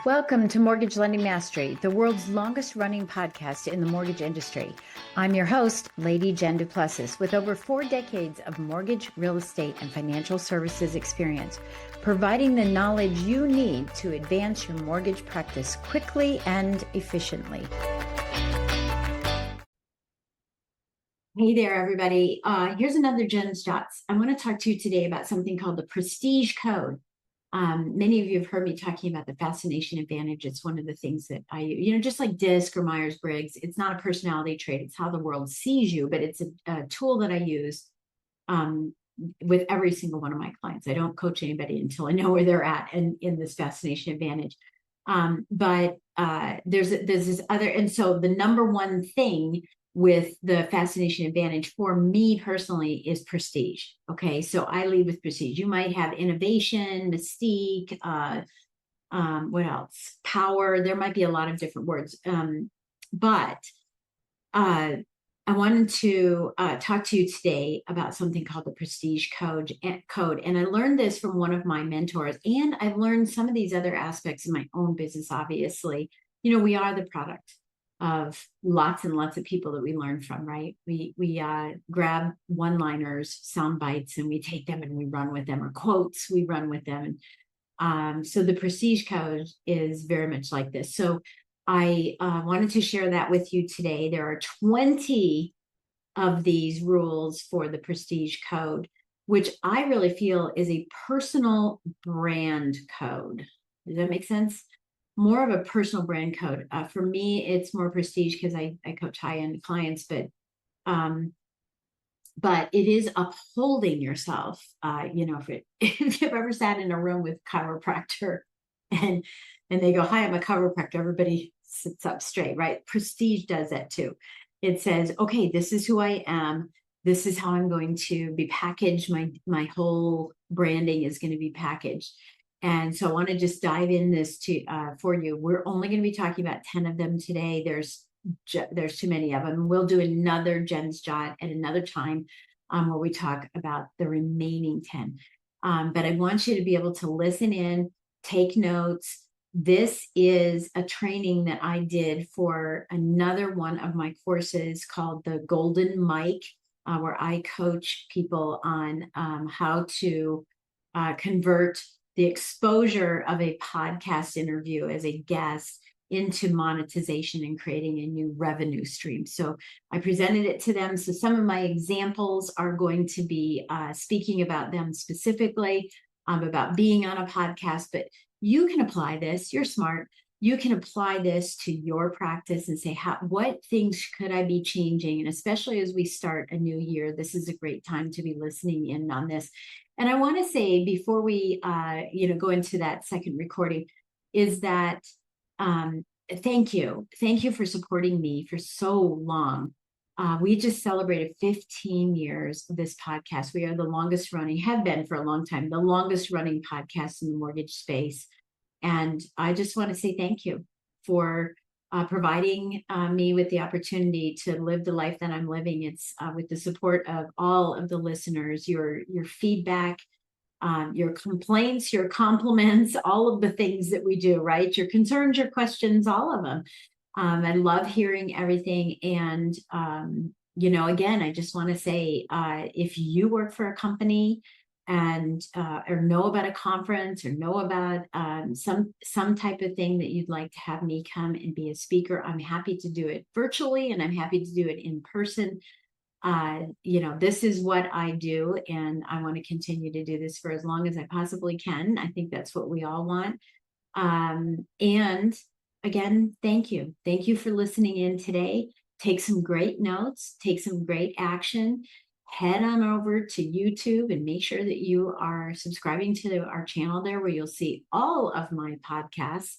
Welcome to Mortgage Lending Mastery, the world's longest running podcast in the mortgage industry. I'm your host, Lady Jen Du Plessis, with over 4 decades of mortgage, real estate, and financial services experience, providing the knowledge you need to advance your mortgage practice quickly and efficiently. Hey there, everybody. Here's another Jen's Jots. I want to talk to you today about something called the Prestige Code. Many of you have heard me talking about the Fascination Advantage. It's one of the things that I use, just like DISC or Myers-Briggs. It's not a personality trait. It's how the world sees you, but it's a tool that I use with every single one of my clients. I don't coach anybody until I know where they're at in this Fascination Advantage. But there's this other, and so the number one thing with the Fascination Advantage for me personally is prestige. Okay, so I lead with prestige. You might have innovation, mystique, what else? Power. There might be a lot of different words. But I wanted to talk to you today about something called the Prestige Code. And I learned this from one of my mentors, and I've learned some of these other aspects in my own business, obviously. We are the product of lots and lots of people that we learn from, right? We grab one-liners, sound bites, and we take them and we run with them, or quotes, we run with them. So the Prestige Code is very much like this. So I wanted to share that with you today. There are 20 of these rules for the Prestige Code, which I really feel is a personal brand code. Does that make sense? More of a personal brand code. For me, it's more prestige because I coach high-end clients, but it is upholding yourself. If you've ever sat in a room with a chiropractor and they go, "Hi, I'm a chiropractor," everybody sits up straight, right? Prestige does that too. It says, okay, this is who I am. This is how I'm going to be packaged. My whole branding is going to be packaged. And so I want to just dive in this for you. We're only going to be talking about 10 of them today. There's too many of them. We'll do another Jen's Jot at another time where we talk about the remaining 10. But I want you to be able to listen in, take notes. This is a training that I did for another one of my courses called the Golden Mic, where I coach people on how to convert the exposure of a podcast interview as a guest into monetization and creating a new revenue stream. So I presented it to them. So some of my examples are going to be speaking about them specifically, about being on a podcast, but you can apply this. You're smart. You can apply this to your practice and say, what things could I be changing? And especially as we start a new year, this is a great time to be listening in on this. And I want to say before we, go into that second recording, is that thank you. Thank you for supporting me for so long. We just celebrated 15 years of this podcast. We are the longest running, have been for a long time, the longest running podcast in the mortgage space. And I just want to say thank you for providing me with the opportunity to live the life that I'm living. It's with the support of all of the listeners, your feedback, your complaints, your compliments, all of the things that we do, right? Your concerns, your questions, all of them. I love hearing everything. And, again, I just want to say, if you work for a company and or know about a conference or know about some type of thing that you'd like to have me come and be a speaker, I'm happy to do it virtually and I'm happy to do it in person. This is what I do, and I want to continue to do this for as long as I possibly can. I think that's what we all want. And again, thank you. Thank you for listening in today. Take some great notes, take some great action. Head on over to YouTube and make sure that you are subscribing to our channel there, where you'll see all of my podcasts.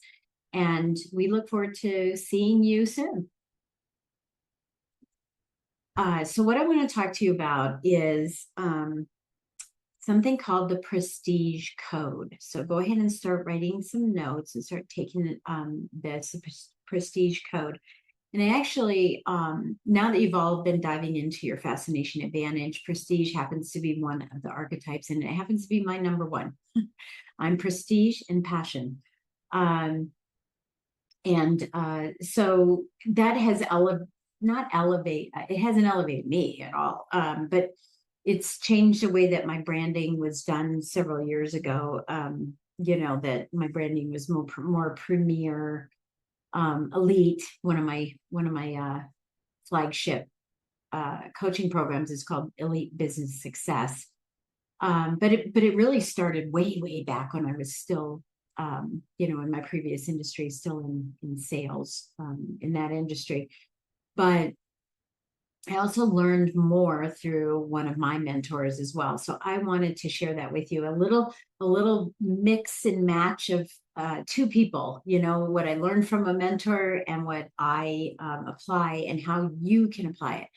And we look forward to seeing you soon. So what I want to talk to you about is something called the Prestige Code. So go ahead and start writing some notes and start taking this Prestige Code. And I actually, now that you've all been diving into your Fascination Advantage, prestige happens to be one of the archetypes, and it happens to be my number one. I'm prestige and passion. And so that has not elevate, it hasn't elevated me at all, but it's changed the way that my branding was done several years ago. That my branding was more premier, elite. One of my flagship coaching programs is called Elite Business Success. But it really started way back when I was still, in my previous industry, still in sales, in that industry. But I also learned more through one of my mentors as well. So I wanted to share that with you, a little mix and match of two people, what I learned from a mentor and what I apply and how you can apply it.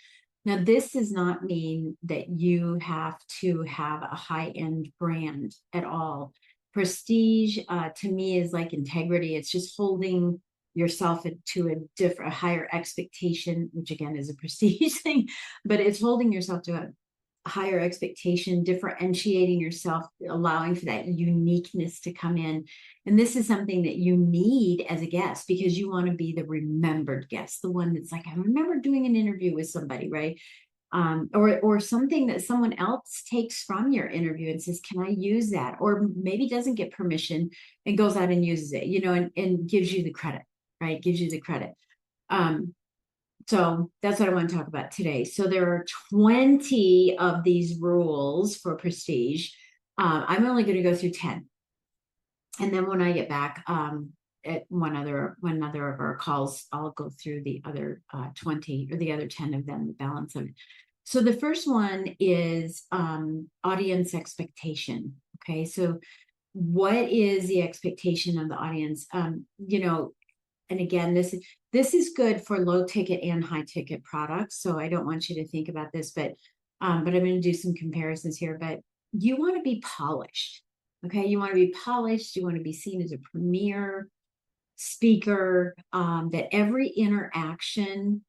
Now, this does not mean that you have to have a high-end brand at all. Prestige, to me, is like integrity. It's just holding yourself to a higher expectation, which again is a prestige thing, but it's holding yourself to a higher expectation, differentiating yourself, allowing for that uniqueness to come in. And this is something that you need as a guest, because you want to be the remembered guest, the one that's like, I remember doing an interview with somebody, right? Or something that someone else takes from your interview and says, can I use that? Or maybe doesn't get permission and goes out and uses it, and gives you the credit, right? Gives you the credit. So that's what I want to talk about today. So there are 20 of these rules for prestige. I'm only going to go through 10. And then when I get back, at one other of our calls, I'll go through the other 20 or the other 10 of them, the balance of it. So the first one is audience expectation. Okay, so what is the expectation of the audience? And again, this is good for low ticket and high ticket products. So I don't want you to think about this, but I'm going to do some comparisons here. But you want to be polished. Okay, you want to be polished. You want to be seen as a premier speaker, that every interaction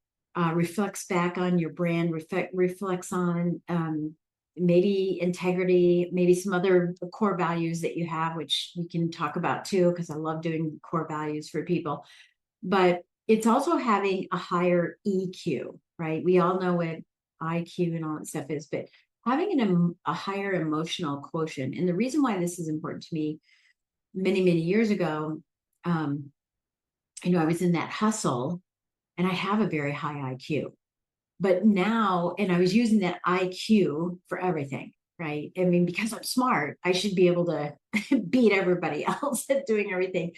reflects back on your brand, reflects on maybe integrity, maybe some other core values that you have, which we can talk about too, because I love doing core values for people. But it's also having a higher EQ, right? We all know what IQ and all that stuff is, but having a higher emotional quotient. And the reason why this is important to me, many years ago, I was in that hustle and I have a very high IQ. But now, and I was using that IQ for everything, right? I mean, because I'm smart, I should be able to beat everybody else at doing everything.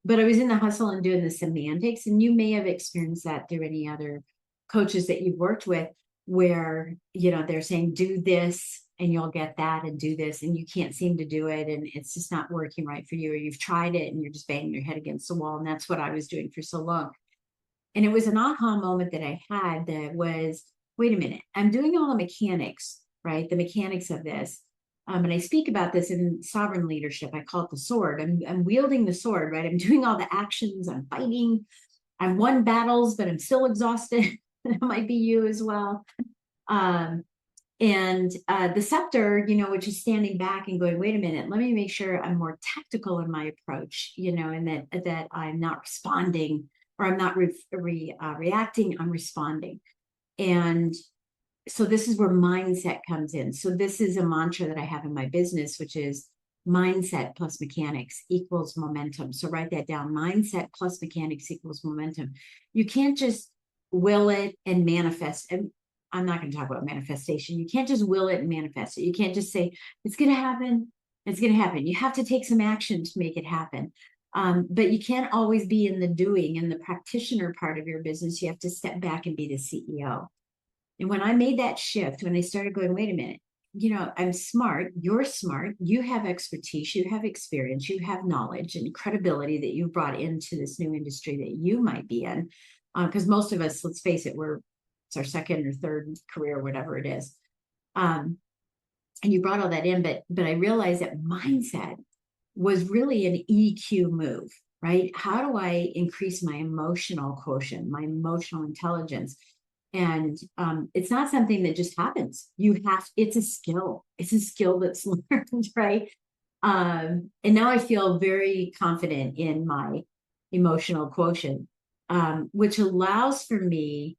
But I was in the hustle and doing the semantics, and you may have experienced that through any other coaches that you've worked with, where, they're saying, do this and you'll get that, and do this, and you can't seem to do it. And it's just not working right for you, or you've tried it and you're just banging your head against the wall. And that's what I was doing for so long. And it was an aha moment that I had that was, wait a minute, I'm doing all the mechanics, right? The mechanics of this. And I speak about this in sovereign leadership. I call it the sword. I'm wielding the sword, right? I'm doing all the actions. I'm fighting. I've won battles, but I'm still exhausted. That might be you as well. And the scepter, which is standing back and going, wait a minute, let me make sure I'm more tactical in my approach, and that I'm not responding, or I'm not reacting, I'm responding. And so this is where mindset comes in. So this is a mantra that I have in my business, which is mindset plus mechanics equals momentum. So write that down. Mindset plus mechanics equals momentum. You can't just will it and manifest. And I'm not going to talk about manifestation. You can't just will it and manifest it. You can't just say, it's going to happen. It's going to happen. You have to take some action to make it happen. But you can't always be in the doing, in the practitioner part of your business. You have to step back and be the CEO. And when I made that shift, when I started going, wait a minute, I'm smart, you're smart, you have expertise, you have experience, you have knowledge and credibility that you've brought into this new industry that you might be in. Because most of us, let's face it, it's our second or third career, whatever it is. And you brought all that in, but I realized that mindset was really an EQ move, right? How do I increase my emotional quotient, my emotional intelligence? And it's not something that just happens. It's a skill. It's a skill that's learned, right? And now I feel very confident in my emotional quotient, which allows for me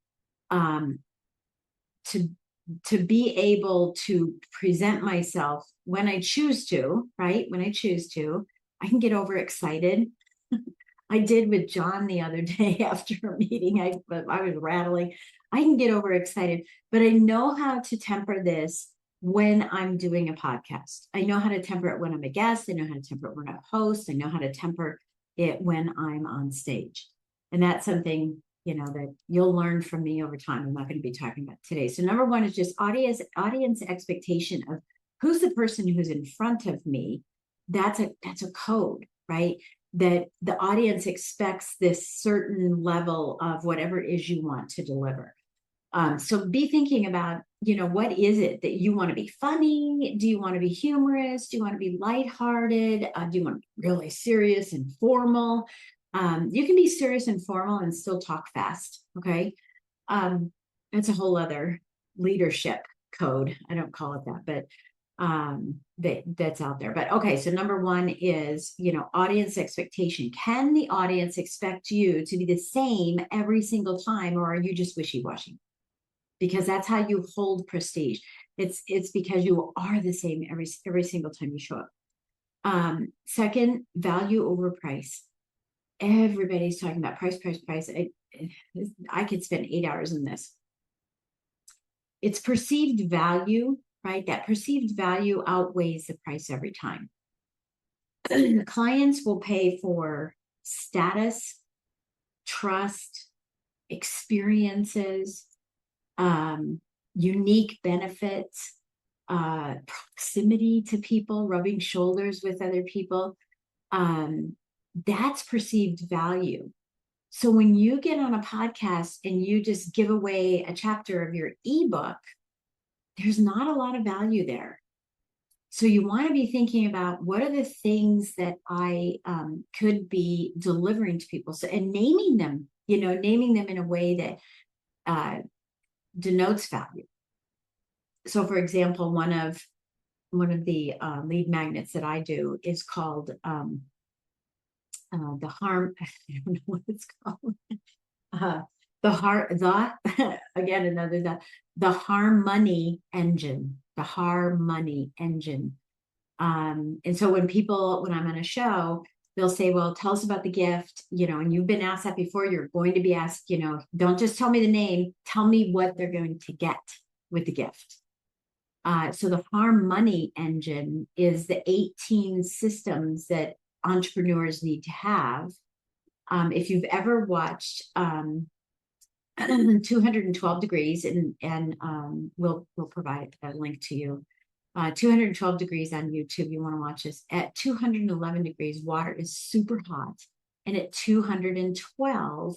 um, to be able to present myself when I choose to, right? When I choose to, I can get overexcited. I did with John the other day after a meeting. I was rattling. I can get overexcited, but I know how to temper this when I'm doing a podcast. I know how to temper it when I'm a guest. I know how to temper it when I'm a host. I know how to temper it when I'm on stage. And that's something, that you'll learn from me over time. I'm not going to be talking about today. So number one is just audience expectation of who's the person who's in front of me. That's a code, right? That the audience expects this certain level of whatever it is you want to deliver. So be thinking about, what is it that you want to be funny? Do you want to be humorous? Do you want to be lighthearted? Do you want to be really serious and formal? You can be serious and formal and still talk fast. Okay. That's a whole other leadership code. I don't call it that, but that's out there. But okay, so number one is, audience expectation. Can the audience expect you to be the same every single time, or are you just wishy-washy? Because that's how you hold prestige. It's because you are the same every single time you show up. Second, value over price. Everybody's talking about price, price, price. I could spend 8 hours in this. It's perceived value, right? That perceived value outweighs the price every time. Clients will pay for status, trust, experiences, unique benefits, proximity to people, rubbing shoulders with other people. That's perceived value. So when you get on a podcast and you just give away a chapter of your ebook, there's not a lot of value there. So you want to be thinking about what are the things that I could be delivering to people. So, and naming them in a way that denotes value. So for example, one of the lead magnets that I do is called the harm. I don't know what it's called. The harmony engine. The harmony engine. And so when I'm on a show, they'll say, well, tell us about the gift, and you've been asked that before. You're going to be asked, don't just tell me the name, tell me what they're going to get with the gift. So the harmony engine is the 18 systems that entrepreneurs need to have. If you've ever watched 212 degrees, and we'll provide a link to you. 212 degrees on YouTube. You want to watch this. At 211 degrees, water is super hot, and at 212,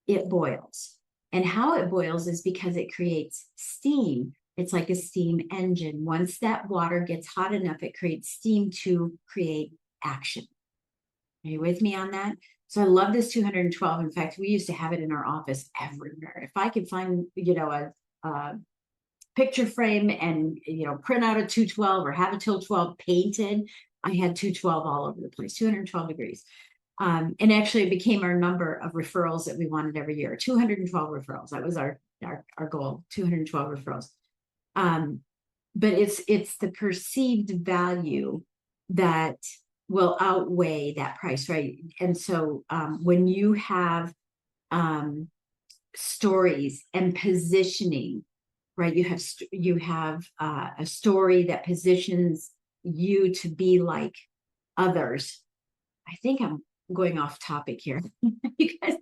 it boils. And how it boils is because it creates steam. It's like a steam engine. Once that water gets hot enough, it creates steam to create action. Are you with me on that? So I love this 212. In fact, we used to have it in our office everywhere. If I could find, a picture frame and, print out a 212 or have a 212 painted, I had 212 all over the place, 212 degrees. And actually it became our number of referrals that we wanted every year, 212 referrals. That was our goal, 212 referrals. But it's the perceived value that will outweigh that price, right? And so when you have stories and positioning, right? You have a story that positions you to be like others. I think I'm going off topic here. You guys,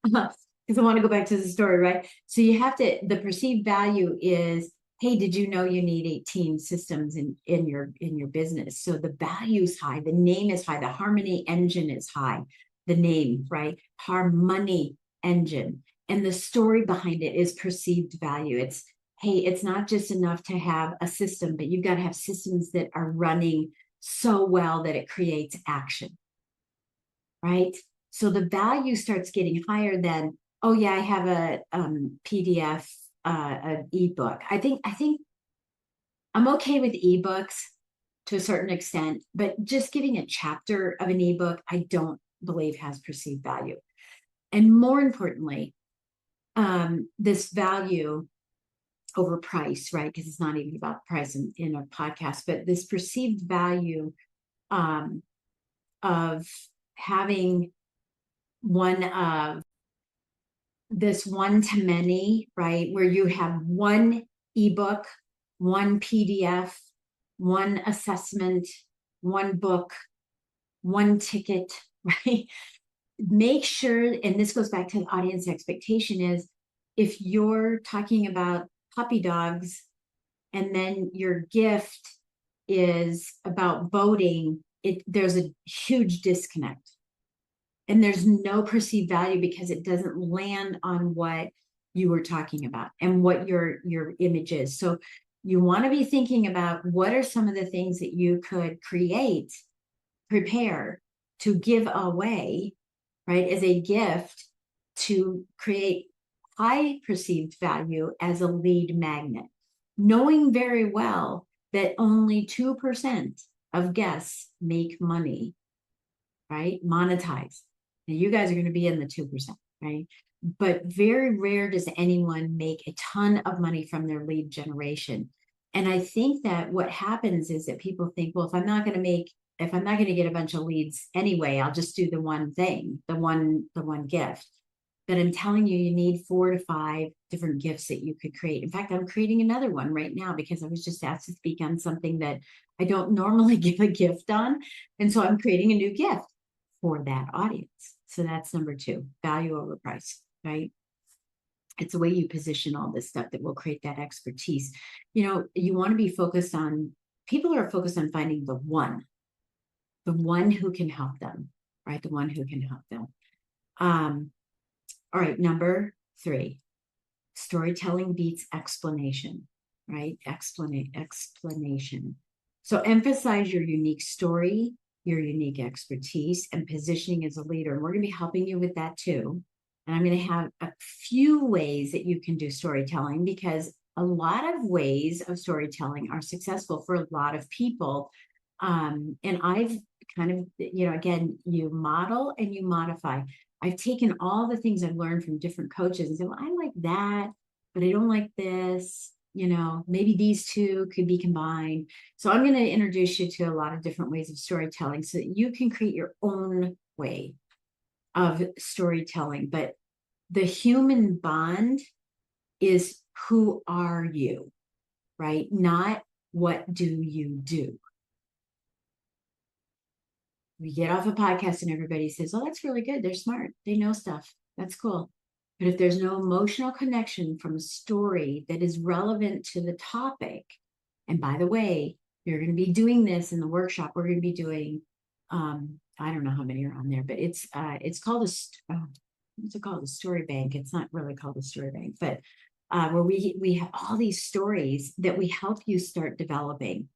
because I want to go back to the story, right? So you have to. The perceived value is, hey, did you know you need 18 systems in your business? So the value is high, the name is high, the harmony engine is high, the name, right? Harmony engine. And the story behind it is perceived value. It's, hey, it's not just enough to have a system, but you've got to have systems that are running so well that it creates action, right? So the value starts getting higher than, oh yeah, I have a PDF, an ebook. I think I'm okay with ebooks to a certain extent, but just giving a chapter of an ebook, I don't believe has perceived value. And more importantly, this value over price, right? Because it's not even about price in a podcast, but this perceived value of having one of this one to many, right? Where you have one ebook, one PDF, one assessment, one book, one ticket, right? Make sure, and this goes back to the audience expectation, is if you're talking about puppy dogs and then your gift is about boating, there's a huge disconnect. And there's no perceived value because it doesn't land on what you were talking about and what your image is. So you want to be thinking about what are some of the things that you could prepare to give away, right, as a gift to create high perceived value as a lead magnet, knowing very well that only 2% of guests make money, right? Monetize. Now, you guys are going to be in the 2%, right? But very rare does anyone make a ton of money from their lead generation. And I think that what happens is that people think, well, if I'm not going to get a bunch of leads anyway, I'll just do the one thing, the one gift. But I'm telling you, you need 4 to 5 different gifts that you could create. In fact, I'm creating another one right now because I was just asked to speak on something that I don't normally give a gift on. And so I'm creating a new gift for that audience. So that's number 2, value over price, right? It's the way you position all this stuff that will create that expertise. You know, you want to be focused on, people are focused on finding the one who can help them, right? The one who can help them. All right, number 3, storytelling beats explanation, right? Explanation. So emphasize your unique story, your unique expertise, and positioning as a leader. And we're going to be helping you with that too. And I'm going to have a few ways that you can do storytelling, because a lot of ways of storytelling are successful for a lot of people. And I've kind of, again, you model and you modify. I've taken all the things I've learned from different coaches and said, well, I like that, but I don't like this. Maybe these two could be combined. So I'm going to introduce you to a lot of different ways of storytelling so that you can create your own way of storytelling. But the human bond is, who are you, right? Not what do you do. We get off a podcast and everybody says, oh, that's really good. They're smart. They know stuff. That's cool. But if there's no emotional connection from a story that is relevant to the topic, and by the way, you're going to be doing this in the workshop. We're going to be doing, I don't know how many are on there, but it's called what's it called? A story bank. It's not really called a story bank, but where we have all these stories that we help you start developing.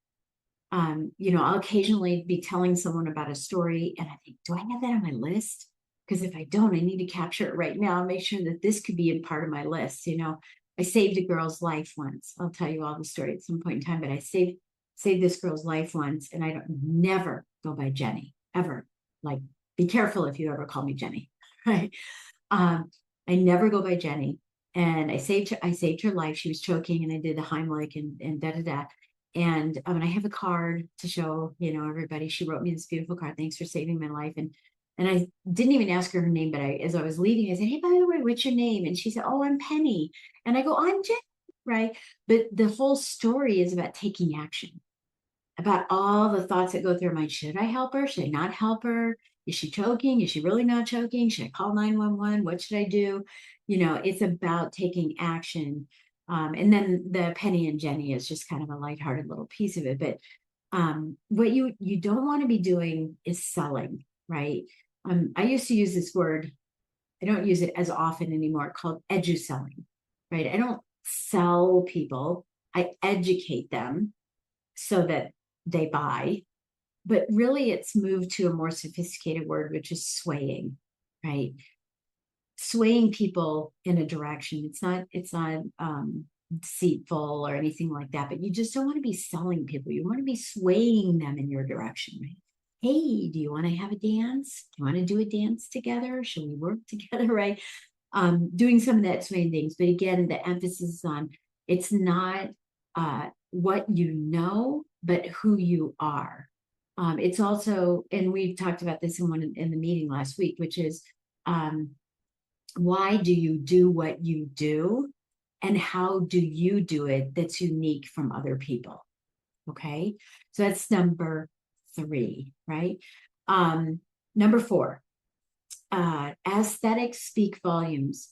I'll occasionally be telling someone about a story and I think, do I have that on my list? Because if I don't, I need to capture it right now and make sure that this could be a part of my list. I saved a girl's life once. I'll tell you all the story at some point in time, but I saved this girl's life once, and I never go by Jenny, ever. Like, be careful if you ever call me Jenny, right? I never go by Jenny. And I saved her life. She was choking and I did the Heimlich and da-da-da. And I have a card to show, everybody. She wrote me this beautiful card. Thanks for saving my life. And I didn't even ask her name, but as I was leaving, I said, hey, by the way, what's your name? And she said, oh, I'm Penny. And I go, I'm Jen, right? But the whole story is about taking action, about all the thoughts that go through her mind. Should I help her? Should I not help her? Is she choking? Is she really not choking? Should I call 911? What should I do? It's about taking action. And then the Penny and Jenny is just kind of a lighthearted little piece of it. But what you don't want to be doing is selling, right? I used to use this word. I don't use it as often anymore, called edu-selling, right? I don't sell people. I educate them so that they buy. But really, it's moved to a more sophisticated word, which is swaying, right? Swaying people in a direction. It's not deceitful or anything like that, but you just don't want to be selling people. You want to be swaying them in your direction, right? hey, do you want to have a dance? Do you want to do a dance together? Should we work together? Right. Doing some of that same things. But again, the emphasis is on it's not what you know, but who you are. It's also, and we've talked about this in the meeting last week, which is um, why do you do what you do, and how do you do it that's unique from other people? Okay, so that's number three, right? Um, Number four, aesthetics speak volumes.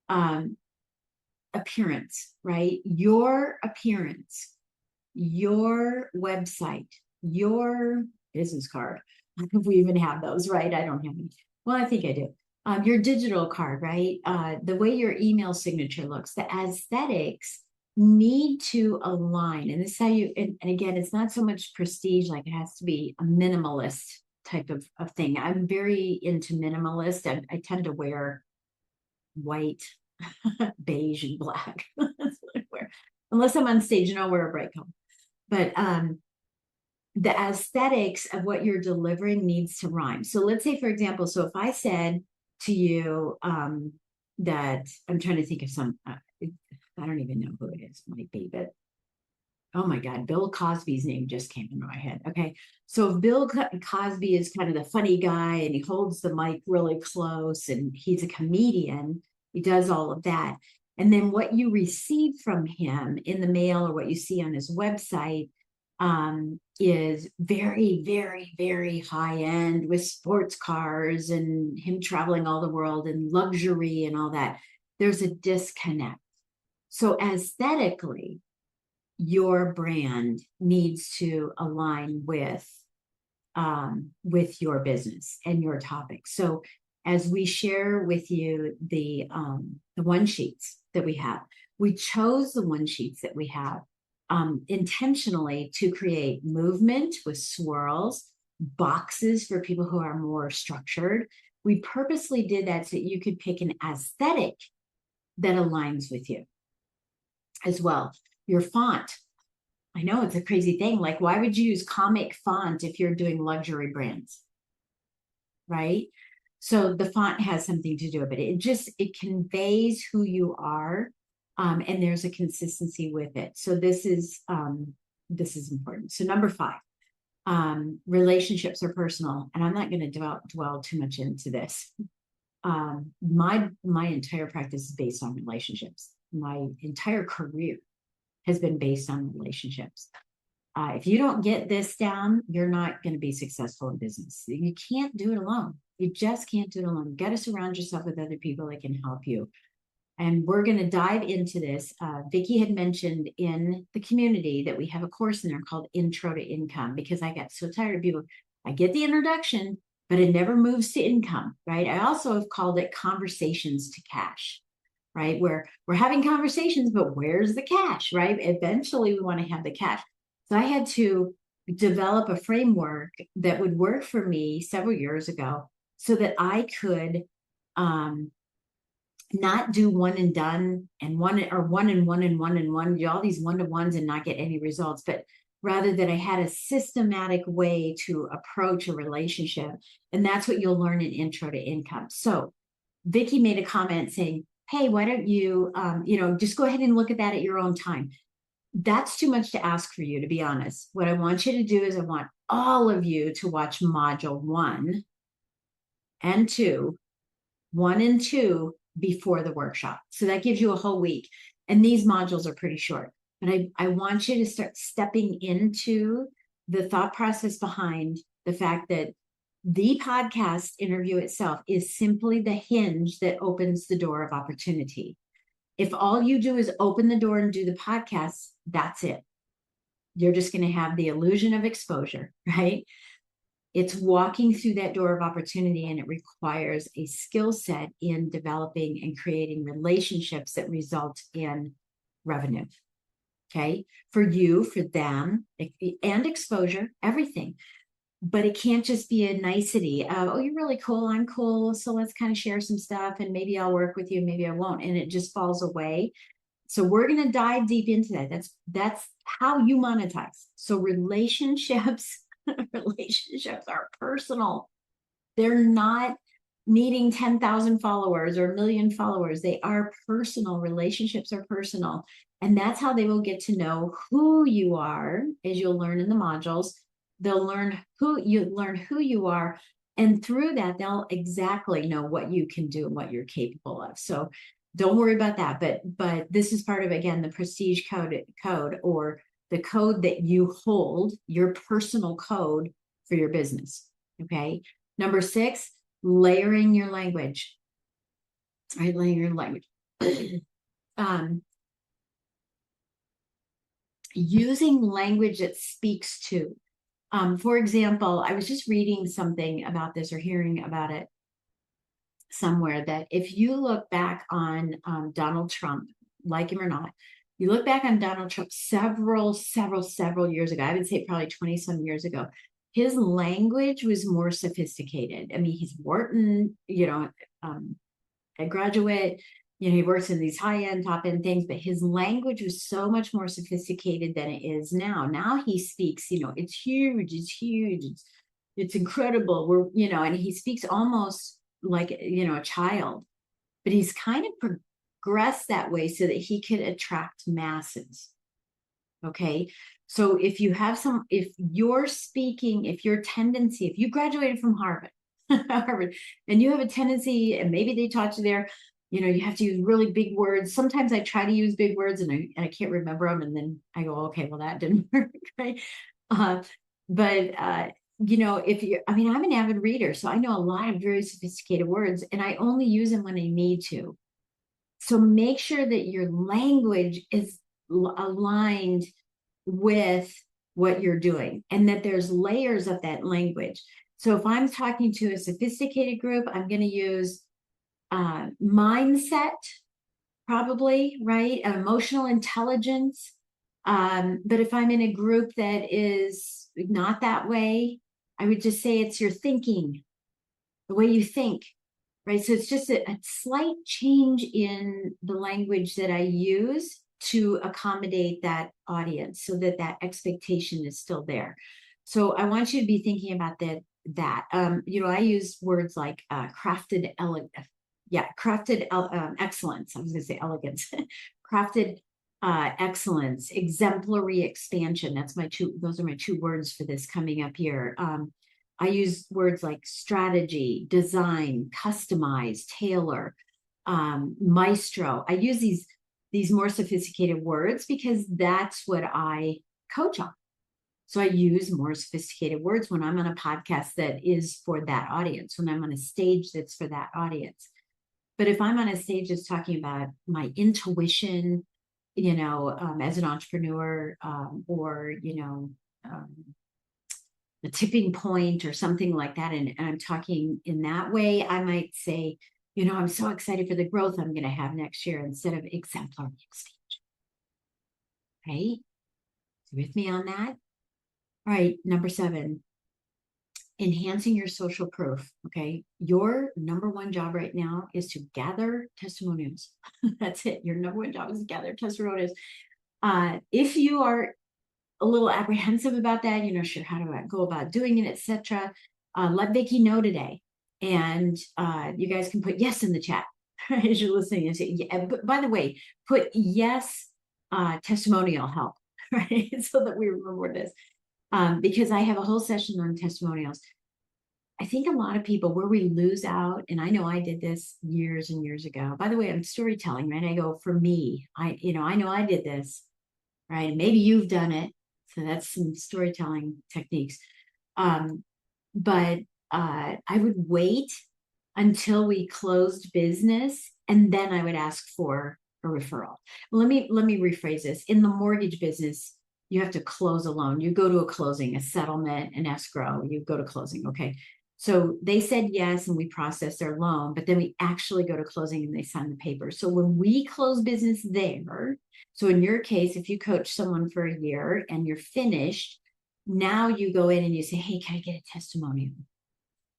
Um, Appearance, right? Your appearance, your website, your business card. If we even have those, right? I don't have any. Well, I think I do. Your digital card, right? The way your email signature looks, the aesthetics need to align. And this is how you, and again, it's not so much prestige, like it has to be a minimalist type of thing. I'm very into minimalist. I tend to wear white, beige, and black. That's what I wear. Unless I'm on stage and I'll wear a bright color. But the aesthetics of what you're delivering needs to rhyme. So let's say, for example, so if I said to you that I'm trying to think of some, I don't even know who it is, might be, but oh my God, Bill Cosby's name just came into my head. Okay. So if Bill Cosby is kind of the funny guy and he holds the mic really close and he's a comedian, he does all of that. And then what you receive from him in the mail or what you see on his website is very, very, very high end with sports cars and him traveling all the world and luxury and all that. There's a disconnect. So aesthetically, your brand needs to align with your business and your topic. So as we share with you the one sheets that we chose the one sheets that we have intentionally to create movement with swirls, boxes for people who are more structured. We purposely did that so that you could pick an aesthetic that aligns with you as well. Your font. I know it's a crazy thing. Like, why would you use comic font if you're doing luxury brands? Right. So the font has something to do with it. It conveys who you are. And there's a consistency with it. So this is important. So number five, relationships are personal. And I'm not going to dwell too much into this. My entire practice is based on relationships. My entire career has been based on relationships. If you don't get this down, you're not going to be successful in business. You can't do it alone. You just can't do it alone. You got to surround yourself with other people that can help you. And we're going to dive into this. Vicki had mentioned in the community that we have a course in there called Intro to Income, because I got so tired of people. I get the introduction, but it never moves to income, right? I also have called it Conversations to Cash, right? Where we're having conversations, but where's the cash, right? Eventually, we want to have the cash. So I had to develop a framework that would work for me several years ago so that I could not do one and done and one or one and one and one and one, do all these one-to-ones and not get any results, but rather that I had a systematic way to approach a relationship. And that's what you'll learn in Intro to Income. So Vicki made a comment saying, hey, why don't you, just go ahead and look at that at your own time. That's too much to ask for you, to be honest. What I want you to do is I want all of you to watch module and two, one and two before the workshop. So that gives you a whole week. And these modules are pretty short. But I want you to start stepping into the thought process behind the fact that the podcast interview itself is simply the hinge that opens the door of opportunity. If all you do is open the door and do the podcast, that's it. You're just going to have the illusion of exposure, right? It's walking through that door of opportunity, and it requires a skill set in developing and creating relationships that result in revenue. Okay. For you, for them, and exposure, everything. But it can't just be a nicety of, oh, you're really cool, I'm cool, so let's kind of share some stuff and maybe I'll work with you, maybe I won't, and it just falls away. So we're going to dive deep into that. That's how you monetize. So relationships Relationships are personal. They're not needing 10,000 followers or a million followers. They are personal. Relationships are personal. And that's how they will get to know who you are, as you'll learn in the modules. They'll learn who you are. And through that, they'll exactly know what you can do and what you're capable of. So don't worry about that. But this is part of, again, the prestige code or the code that you hold, your personal code for your business. Okay. Number 6, layering your language. Right, layering your language. Using language that speaks to. For example, I was just reading something about this or hearing about it somewhere, that if you look back on Donald Trump, like him or not, you look back on Donald Trump several years ago, I would say probably 20 some years ago, his language was more sophisticated. I mean, he's Wharton, a graduate, he works in these high-end, top-end things, but his language was so much more sophisticated than it is now. Now he speaks, it's huge, it's incredible. And he speaks almost like, a child, but he's kind of progressed that way so that he could attract masses. Okay. So if you're speaking, if you graduated from Harvard, and you have a tendency, and maybe they taught you there, you have to use really big words. Sometimes I try to use big words and I can't remember them. And then I go, okay, well, that didn't work. Right. I'm an avid reader, so I know a lot of very sophisticated words, and I only use them when I need to. So make sure that your language is aligned with what you're doing and that there's layers of that language. So if I'm talking to a sophisticated group, I'm going to use mindset, probably, right? Emotional intelligence. But if I'm in a group that is not that way, I would just say it's your thinking, the way you think, right? So it's just a slight change in the language that I use to accommodate that audience so that that expectation is still there. So I want you to be thinking about that. I use words like crafted excellence. I was going to say elegance. Crafted excellence, exemplary expansion. Those are my 2 words for this coming up here. I use words like strategy, design, customize, tailor, maestro. I use these more sophisticated words because that's what I coach on. So I use more sophisticated words when I'm on a podcast that is for that audience, when I'm on a stage that's for that audience. But if I'm on a stage that's talking about my intuition, as an entrepreneur, or, the tipping point or something like that, and I'm talking in that way, I might say, I'm so excited for the growth I'm going to have next year instead of exemplary expansion. Okay? So with me on that? All right, number 7, enhancing your social proof. Okay. Your number 1 job right now is to gather testimonials. That's it. Your number 1 job is to gather testimonials. If you are a little apprehensive about that, sure, how do I go about doing it, etc., let Vicki know today. And you guys can put yes in the chat as you're listening. And say, yeah, but by the way, put yes, testimonial help, right? So that we remember this. Because I have a whole session on testimonials. I think a lot of people, where we lose out, and I know I did this years and years ago. By the way, I'm storytelling, right? I go, for me, I know I did this, right? Maybe you've done it. So that's some storytelling techniques. But I would wait until we closed business, and then I would ask for a referral. Let me rephrase this. In the mortgage business, you have to close a loan. You go to a closing, a settlement, an escrow. You go to closing. Okay. So they said yes, and we processed their loan, but then we actually go to closing and they sign the papers. So when we close business there, so in your case, if you coach someone for a year and you're finished, now you go in and you say, hey, can I get a testimonial?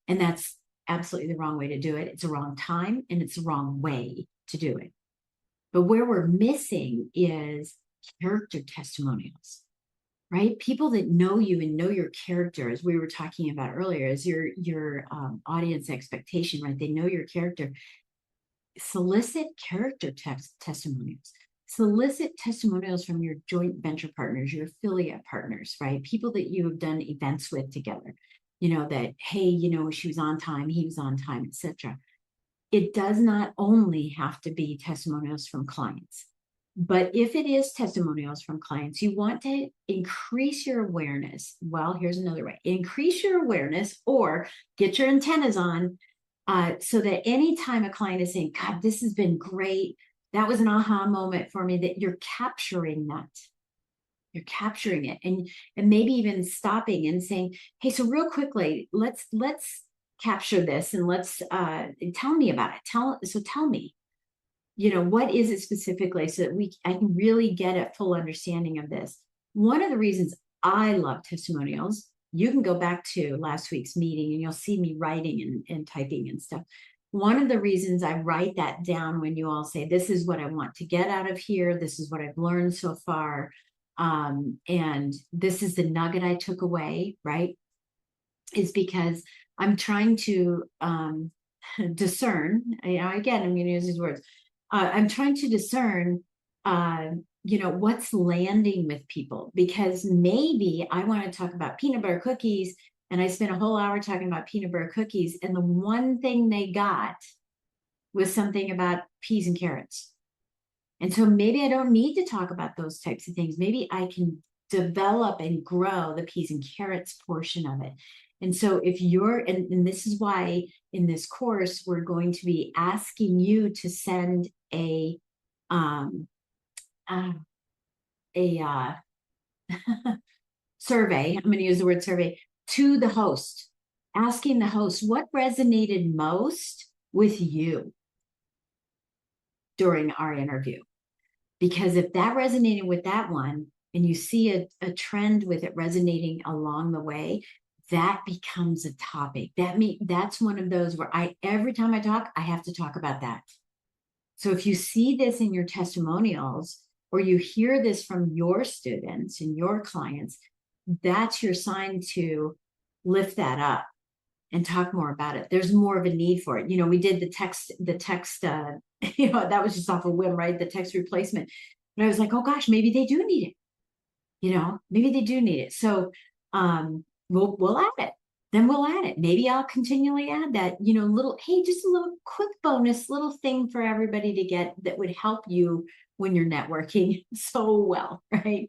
And that's absolutely the wrong way to do it. It's the wrong time and it's the wrong way to do it. But where we're missing is character testimonials, right? People that know you and know your character, as we were talking about earlier, is your audience expectation, right? They know your character. Solicit character testimonials. Solicit testimonials from your joint venture partners, your affiliate partners, right? People that you have done events with together. That, hey, she was on time, he was on time, etc. It does not only have to be testimonials from clients. But if it is testimonials from clients, you want to increase your awareness. Well, here's another way: increase your awareness or get your antennas on, so that anytime a client is saying, God, this has been great, that was an aha moment for me, that you're capturing that. You're capturing it, and maybe even stopping and saying, hey, so real quickly, let's capture this, and let's tell me about it. Tell me, what is it specifically, so that I can really get a full understanding of this. One of the reasons I love testimonials, you can go back to last week's meeting and you'll see me writing and typing and stuff. One of the reasons I write that down when you all say, this is what I want to get out of here, this is what I've learned so far, and this is the nugget I took away, right, is because I'm trying to discern, again, I'm going to use these words, I'm trying to discern, what's landing with people, because maybe I want to talk about peanut butter cookies and I spent a whole hour talking about peanut butter cookies, and the one thing they got was something about peas and carrots. And so maybe I don't need to talk about those types of things. Maybe I can develop and grow the peas and carrots portion of it. And so if and this is why in this course, we're going to be asking you to send a survey. I'm going to use the word survey to the host, asking the host what resonated most with you during our interview. Because if that resonated with that one, and you see a trend with it resonating along the way, that becomes a topic. That's one of those where every time I talk, I have to talk about that. So if you see this in your testimonials, or you hear this from your students and your clients, that's your sign to lift that up and talk more about it. There's more of a need for it. We did the text, that was just off a whim, right? The text replacement. But I was like, oh gosh, maybe they do need it. Maybe they do need it. So we'll add it. Then we'll add it. Maybe I'll continually add that, just a little quick bonus, little thing for everybody to get that would help you when you're networking so well, right?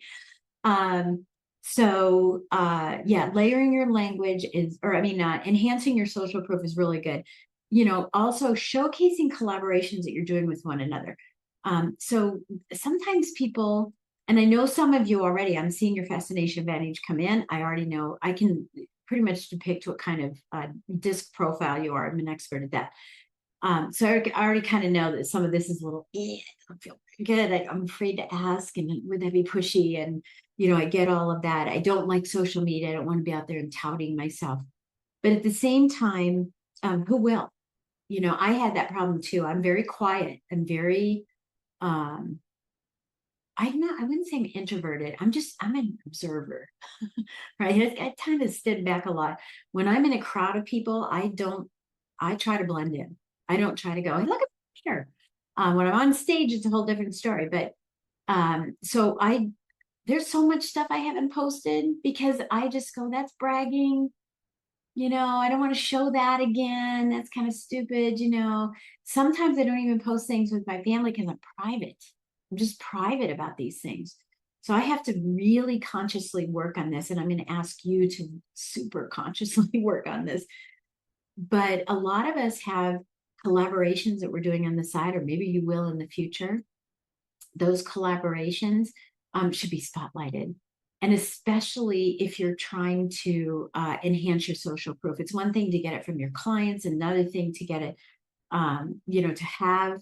Layering your language enhancing your social proof is really good. Also showcasing collaborations that you're doing with one another. So sometimes people, and I know some of you already, I'm seeing your Fascination Advantage come in. I already know I can pretty much depict what kind of disc profile you are. I'm an expert at that. So I already kind of know that some of this is a little, I don't feel good. I'm afraid to ask, and would that be pushy? And, I get all of that. I don't like social media. I don't want to be out there and touting myself. But at the same time, who will? I had that problem too. I'm very quiet. I'm very, I wouldn't say I'm introverted. I'm an observer, right? I tend to stand back a lot. When I'm in a crowd of people, I try to blend in. I don't try to go, hey, look at me here. When I'm on stage, it's a whole different story. But there's so much stuff I haven't posted because I just go, that's bragging. I don't want to show that again. That's kind of stupid. Sometimes I don't even post things with my family because I'm private. I'm just private about these things. So I have to really consciously work on this. And I'm going to ask you to super consciously work on this. But a lot of us have collaborations that we're doing on the side, or maybe you will in the future. Those collaborations should be spotlighted. And especially if you're trying to enhance your social proof. It's one thing to get it from your clients, another thing to get it, to have,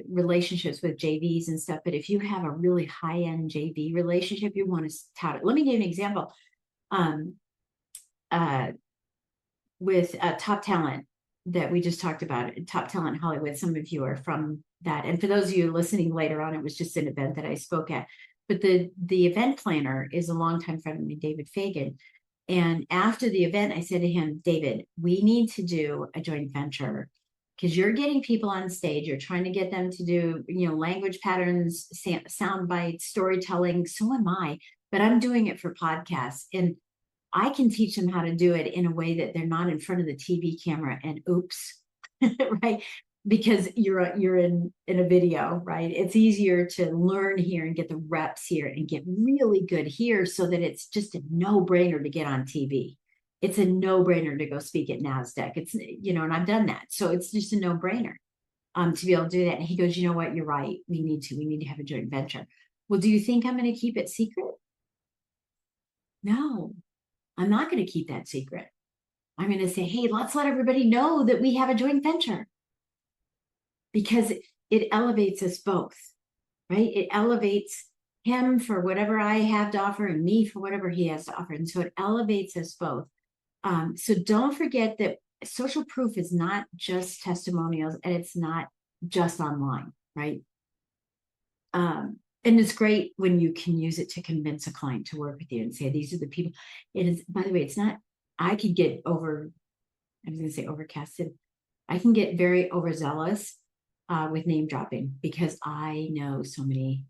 relationships with JVs and stuff. But if you have a really high-end JV relationship, you want to tout it. Let me give you an example. With Top Talent that we just talked about, Top Talent Hollywood, some of you are from that. And for those of you listening later on, it was just an event that I spoke at. But the event planner is a longtime friend of mine, David Fagan. And after the event, I said to him, David, we need to do a joint venture because you're getting people on stage. You're trying to get them to do, language patterns, sound bites, storytelling. So am I, but I'm doing it for podcasts. And I can teach them how to do it in a way that they're not in front of the TV camera and oops, right? Because you're in a video, right? It's easier to learn here and get the reps here and get really good here so that it's just a no-brainer to get on TV. It's a no-brainer to go speak at NASDAQ. It's, and I've done that. So it's just a no-brainer to be able to do that. And he goes, you know what? You're right. We need to have a joint venture. Well, do you think I'm going to keep it secret? No, I'm not going to keep that secret. I'm going to say, hey, let's let everybody know that we have a joint venture because it elevates us both, right? It elevates him for whatever I have to offer and me for whatever he has to offer. And so it elevates us both. So don't forget that social proof is not just testimonials and it's not just online, right? And it's great when you can use it to convince a client to work with you and say, these are the people. It is, by the way, it's not, I could get I was going to say overcasted. I can get very overzealous with name dropping because I know so many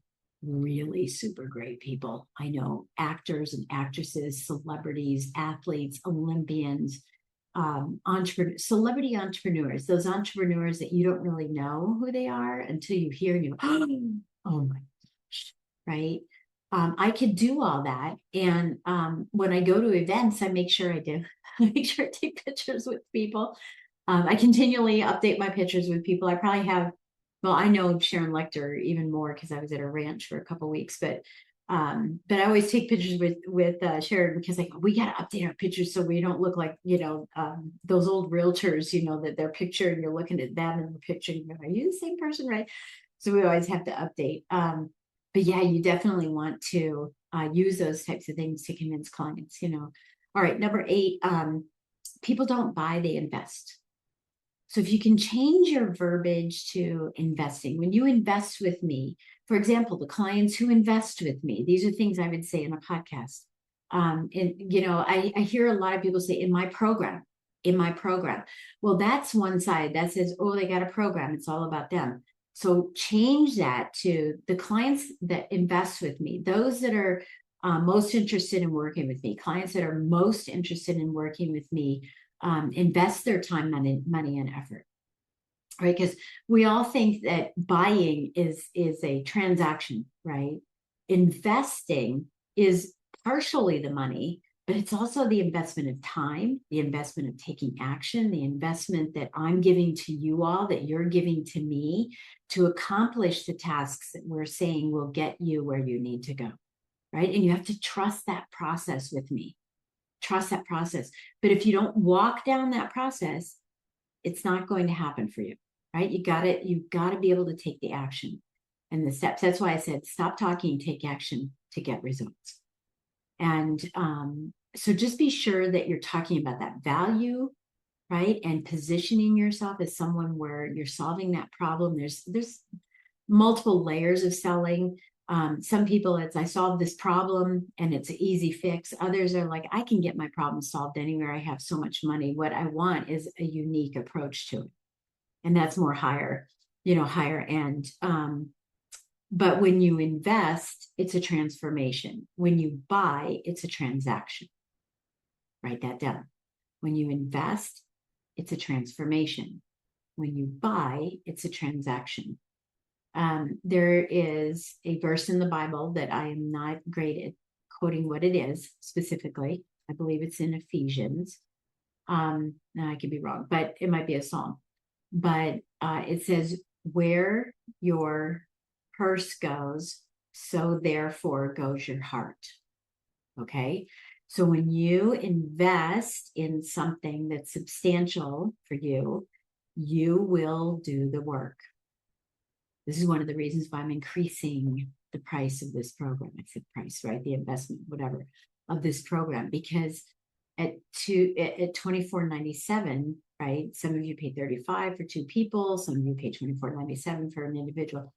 really super great people. I know actors and actresses, celebrities, athletes, Olympians, celebrity entrepreneurs, those entrepreneurs that you don't really know who they are until you hear and you go, oh my gosh, right? I could do all that. And when I go to events, I make sure I do. I make sure I take pictures with people. I continually update my pictures with people. I probably have, well, I know Sharon Lecter even more because I was at her ranch for a couple of weeks, but I always take pictures with Sharon because like we got to update our pictures so we don't look like those old realtors, that their picture and you're looking at that in the picture. And you're like, are you the same person, right? So we always have to update. But yeah, you definitely want to use those types of things to convince clients. All right, number 8, people don't buy, they invest. So if you can change your verbiage to investing, when you invest with me, for example, the clients who invest with me, these are things I would say in a podcast. I hear a lot of people say in my program. Well, that's one side that says, oh, they got a program. It's all about them. So change that to the clients that invest with me, those that are most interested in working with me, clients that are most interested in working with me, invest their time, money, and effort, right? Because we all think that buying is a transaction, right? Investing is partially the money, but it's also the investment of time, the investment of taking action, the investment that I'm giving to you all, that you're giving to me to accomplish the tasks that we're saying will get you where you need to go, right? And you have to trust that process with me. Trust that process. But if you don't walk down that process, it's not going to happen for you, right? You've got to be able to take the action and the steps. That's why I said, stop talking, take action to get results. And so just be sure that you're talking about that value, right? And positioning yourself as someone where you're solving that problem. There's multiple layers of selling. Some people, it's I solved this problem and it's an easy fix. Others are like, I can get my problem solved anywhere. I have so much money. What I want is a unique approach to it. And that's more higher end. But when you invest, it's a transformation. When you buy, it's a transaction. Write that down. When you invest, it's a transformation. When you buy, it's a transaction. There is a verse in the Bible that I am not great at quoting what it is specifically. I believe it's in Ephesians. Now I could be wrong, but it might be a psalm. But it says, where your purse goes, so therefore goes your heart. Okay. So when you invest in something that's substantial for you, you will do the work. This is one of the reasons why I'm increasing the price of this program. I said price, right? The investment, whatever, of this program, because at $24.97, right? Some of you pay $35 for 2 people, some of you pay $24.97 for an individual.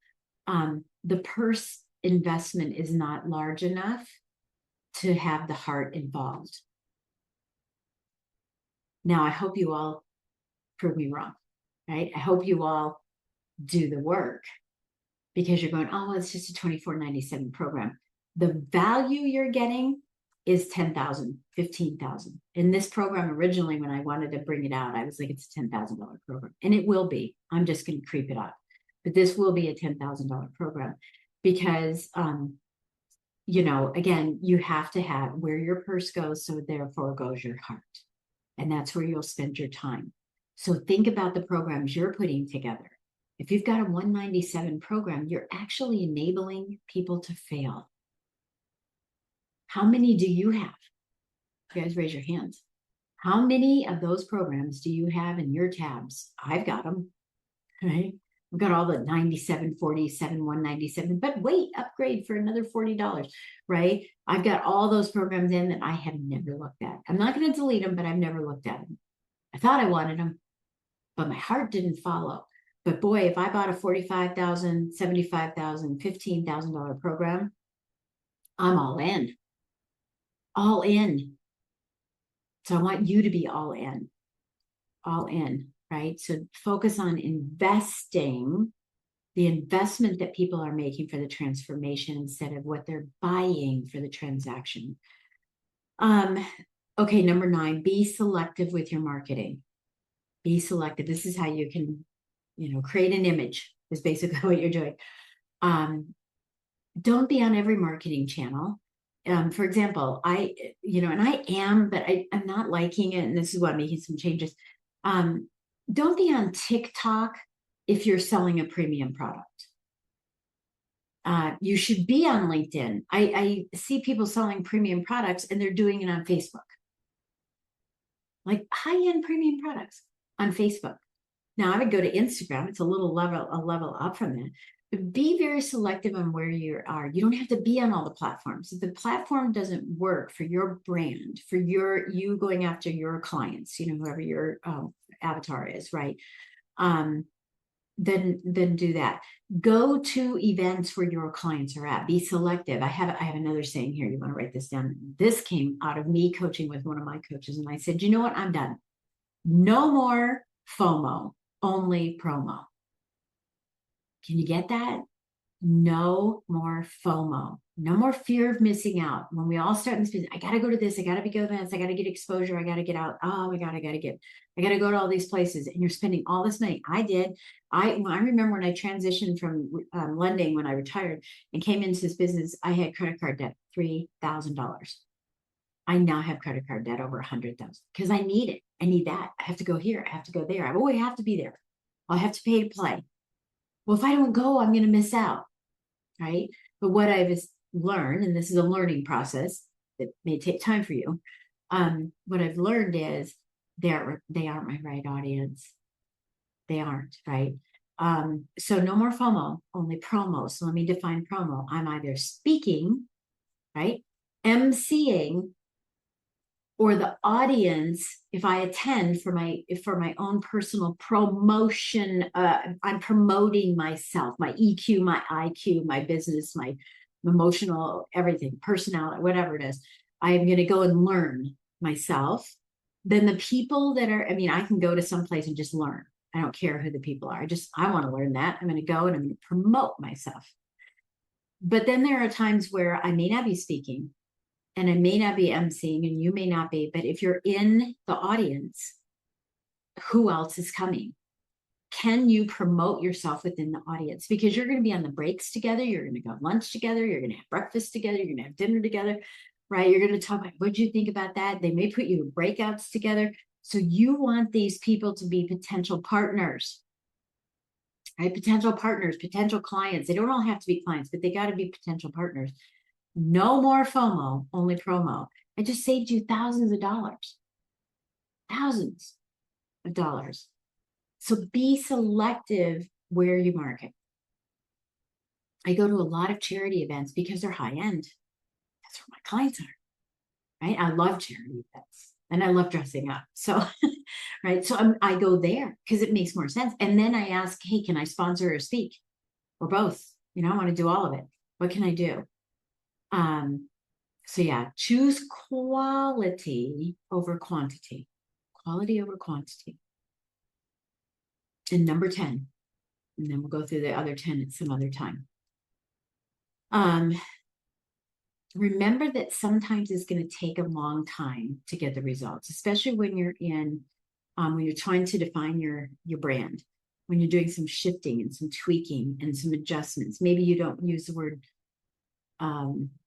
The purse investment is not large enough to have the heart involved. Now, I hope you all prove me wrong, right? I hope you all do the work, because you're going, oh, well, it's just a $24.97 program. The value you're getting is $10,000, $15,000. In this program, originally, when I wanted to bring it out, I was like, it's a $10,000 program. And it will be. I'm just going to creep it up. But this will be a $10,000 program because, again, you have to have where your purse goes, so therefore goes your heart. And that's where you'll spend your time. So think about the programs you're putting together. If you've got a 197 program, you're actually enabling people to fail. How many do you have? You guys raise your hands. How many of those programs do you have in your tabs? I've got them, right? We've got all the 97, 47, 197, but wait, upgrade for another $40, right? I've got all those programs in that I have never looked at. I'm not going to delete them, but I've never looked at them. I thought I wanted them, but my heart didn't follow. But boy, if I bought a $45,000, $75,000, $15,000 program, I'm all in. All in. So I want you to be all in, right? So focus on investing, the investment that people are making for the transformation instead of what they're buying for the transaction. Okay, number 9, be selective with your marketing. Be selective. This is how you can, create an image is basically what you're doing. Don't be on every marketing channel. For example, I am, but I'm not liking it. And this is why I'm making some changes. Don't be on TikTok if you're selling a premium product. You should be on LinkedIn. I see people selling premium products and they're doing it on Facebook. Like high-end premium products on Facebook. Now I would go to Instagram. It's a level up from that. But be very selective on where you are. You don't have to be on all the platforms. If the platform doesn't work for your brand, for you going after your clients, whoever your avatar is, right? Then do that. Go to events where your clients are at. Be selective. I have another saying here. You want to write this down. This came out of me coaching with one of my coaches, and I said, you know what? I'm done. No more FOMO, only promo. Can you get that? No more FOMO. No more fear of missing out. When we all start in this business, I got to go to this. I got to go to this. I got to get exposure. I got to get out. Oh my God, I got to go to all these places. And you're spending all this money. I remember when I transitioned from lending, when I retired and came into this business, I had credit card debt, $3,000. I now have credit card debt over $100,000 because I need it. I need that. I have to go here. I have to go there. I have to be there. I'll have to pay to play. Well, if I don't go, I'm going to miss out, right? But what I've learned, and this is a learning process that may take time for you, what I've learned is they aren't my right audience. They aren't, right? So no more FOMO, only promo. So let me define promo. I'm either speaking, right? emceeing, or the audience, if I attend for my own personal promotion, I'm promoting myself, my EQ, my IQ, my business, my emotional, everything, personality, whatever it is. I'm going to go and learn myself. Then the people that are, I can go to some place and just learn. I don't care who the people are. I want to learn that. I'm going to go and I'm going to promote myself. But then there are times where I may not be speaking, and I may not be emceeing, and you may not be, but if you're in the audience, who else is coming? Can you promote yourself within the audience? Because you're going to be on the breaks together. You're going to go lunch together. You're going to have breakfast together. You're going to have dinner together, right? You're going to talk about, what'd you think about that? They may put you in breakouts together. So you want these people to be potential partners, right? Potential partners, potential clients. They don't all have to be clients, but they got to be potential partners. No more FOMO, only promo. I just saved you thousands of dollars. Thousands of dollars. So be selective where you market. I go to a lot of charity events because they're high end. That's where my clients are, right? I love charity events and I love dressing up. So, right. So I go there because it makes more sense. And then I ask, hey, can I sponsor or speak or both? I want to do all of it. What can I do? So yeah, choose quality over quantity. Quality over quantity. And number 10, and then we'll go through the other 10 at some other time. Remember that sometimes it's going to take a long time to get the results, especially when you're when you're trying to define your brand, when you're doing some shifting and some tweaking and some adjustments. Maybe you don't use the word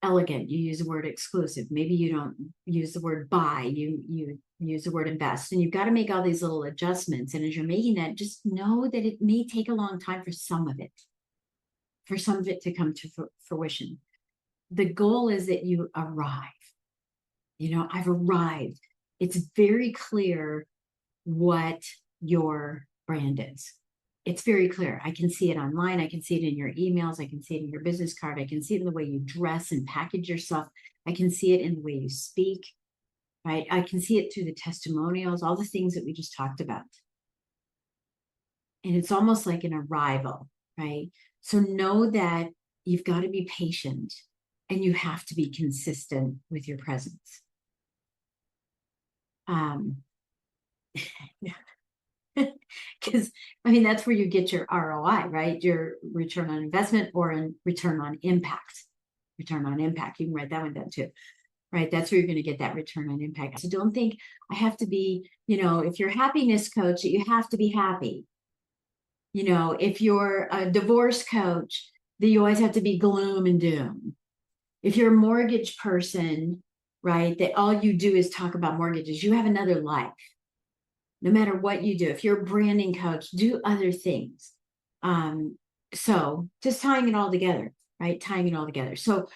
elegant, you use the word exclusive. Maybe you don't use the word buy, you use the word invest, and you've got to make all these little adjustments. And as you're making that, just know that it may take a long time for some of it to come to fruition. The goal is that you arrive. I've arrived. It's very clear what your brand is. It's very clear. I can see it online. I can see it in your emails. I can see it in your business card. I can see it in the way you dress and package yourself. I can see it in the way you speak, right? I can see it through the testimonials, all the things that we just talked about. And it's almost like an arrival, right? So know that you've got to be patient and you have to be consistent with your presence. Because that's where you get your ROI, right? Your return on investment or in return on impact. Return on impact. You can write that one down too, right? That's where you're going to get that return on impact. So don't think I have to be, if you're a happiness coach, that you have to be happy. If you're a divorce coach, that you always have to be gloom and doom. If you're a mortgage person, right, that all you do is talk about mortgages, you have another life. No matter what you do, if you're a branding coach, do other things. So just tying it all together, right? Tying it all together. So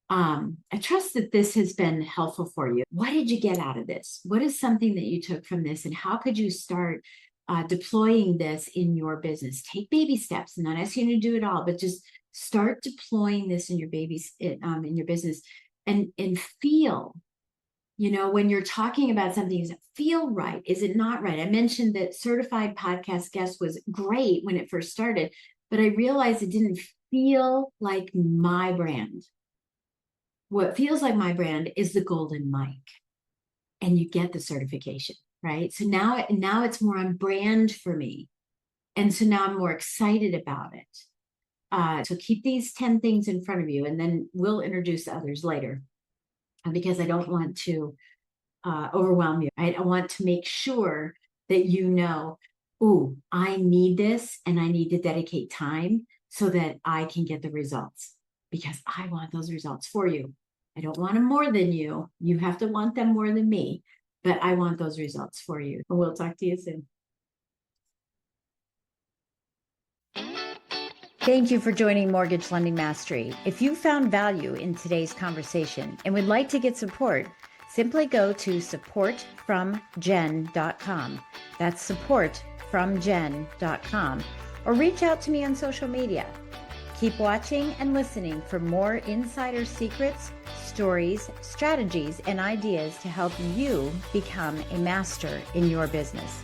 I trust that this has been helpful for you. What did you get out of this? What is something that you took from this, and how could you start deploying this in your business? Take baby steps. I'm not asking you to do it all, but just start deploying this in your in your business, and feel. When you're talking about something, does it feel right? Is it not right? I mentioned that certified podcast guest was great when it first started, but I realized it didn't feel like my brand. What feels like my brand is the golden mic, and you get the certification, right? So now it's more on brand for me. And so now I'm more excited about it. So keep these 10 things in front of you, and then we'll introduce others later, because I don't want to overwhelm you. Right? I want to make sure that I need this, and I need to dedicate time so that I can get the results, because I want those results for you. I don't want them more than you. You have to want them more than me, but I want those results for you. And we'll talk to you soon. Thank you for joining Mortgage Lending Mastery. If you found value in today's conversation and would like to get support, simply go to supportfromjen.com. That's supportfromjen.com. Or reach out to me on social media. Keep watching and listening for more insider secrets, stories, strategies, and ideas to help you become a master in your business.